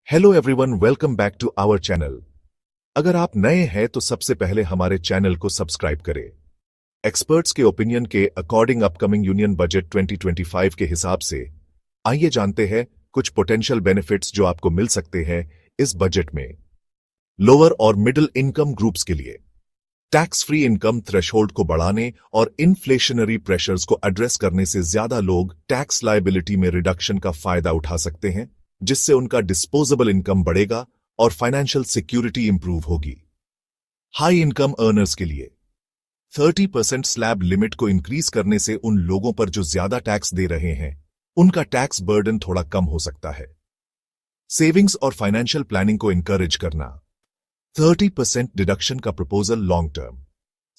Hello everyone, welcome back to our channel. अगर आप नए हैं तो सबसे पहले हमारे चैनल को सब्सक्राइब करें। एक्सपर्ट्स के ओपिनियन के अकॉर्डिंग अपकमिंग यूनियन बजट 2025 के हिसाब से आइए जानते हैं कुछ पोटेंशियल बेनिफिट्स जो आपको मिल सकते हैं इस बजट में। लोअर और मिडिल इनकम ग्रुप्स के लिए टैक्स फ्री इनकम थ्रेशोल्ड को बढ़ाने और इन्फ्लेशनरी प्रेशर्स को एड्रेस करने से ज्यादा लोग टैक्स लायबिलिटी में रिडक्शन का फायदा उठा सकते हैं, जिससे उनका डिस्पोजेबल इनकम बढ़ेगा और फाइनेंशियल सिक्योरिटी इंप्रूव होगी। हाई इनकम अर्नर्स के लिए 30% स्लैब लिमिट को इंक्रीज करने से उन लोगों पर जो ज्यादा टैक्स दे रहे हैं उनका टैक्स बर्डन थोड़ा कम हो सकता है। सेविंग्स और फाइनेंशियल प्लानिंग को इंकरेज करना 30% डिडक्शन का proposal long term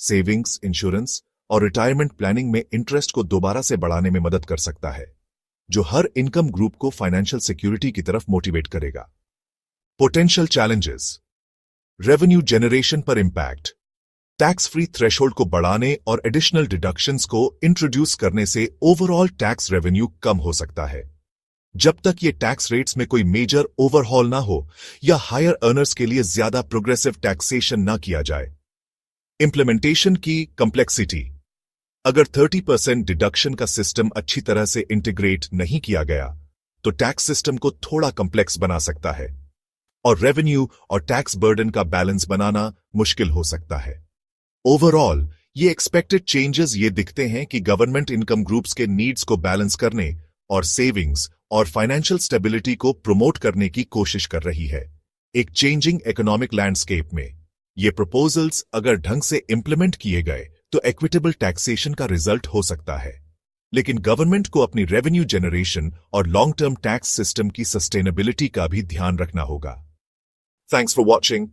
savings, insurance और रिटायरमेंट प्लानिंग में इंटरेस्ट को दोबारा से बढ़ाने में मदद कर सकता है, जो हर इनकम ग्रुप को फाइनेंशियल सिक्योरिटी की तरफ मोटिवेट करेगा। पोटेंशियल चैलेंजेस, रेवेन्यू जनरेशन पर इंपैक्ट, टैक्स फ्री थ्रेशोल्ड को बढ़ाने और एडिशनल डिडक्शंस को इंट्रोड्यूस करने से ओवरऑल टैक्स रेवेन्यू कम हो सकता है, जब तक ये टैक्स रेट्स में कोई मेजर ओवरहॉल ना हो या हायर अर्नर्स के लिए ज्यादा प्रोग्रेसिव टैक्सेशन ना किया जाए। इंप्लीमेंटेशन की कॉम्प्लेक्सिटी, अगर 30% डिडक्शन का सिस्टम अच्छी तरह से इंटीग्रेट नहीं किया गया तो टैक्स सिस्टम को थोड़ा कॉम्प्लेक्स बना सकता है और रेवेन्यू और टैक्स बर्डन का बैलेंस बनाना मुश्किल हो सकता है। ओवरऑल ये एक्सपेक्टेड चेंजेस ये दिखते हैं कि गवर्नमेंट इनकम ग्रुप्स के नीड्स को बैलेंस करने और सेविंग्स और फाइनेंशियल स्टेबिलिटी को प्रमोट करने की कोशिश कर रही है। एक चेंजिंग इकोनॉमिक लैंडस्केप में ये प्रपोजल्स अगर ढंग से इंप्लीमेंट किए गए तो इक्विटेबल टैक्सेशन का रिजल्ट हो सकता है, लेकिन गवर्नमेंट को अपनी रेवेन्यू जनरेशन और लॉन्ग टर्म टैक्स सिस्टम की सस्टेनेबिलिटी का भी ध्यान रखना होगा। Thanks for watching.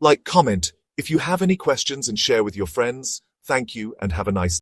Like, comment if you have any questions and share with your friends. Thank you and have a nice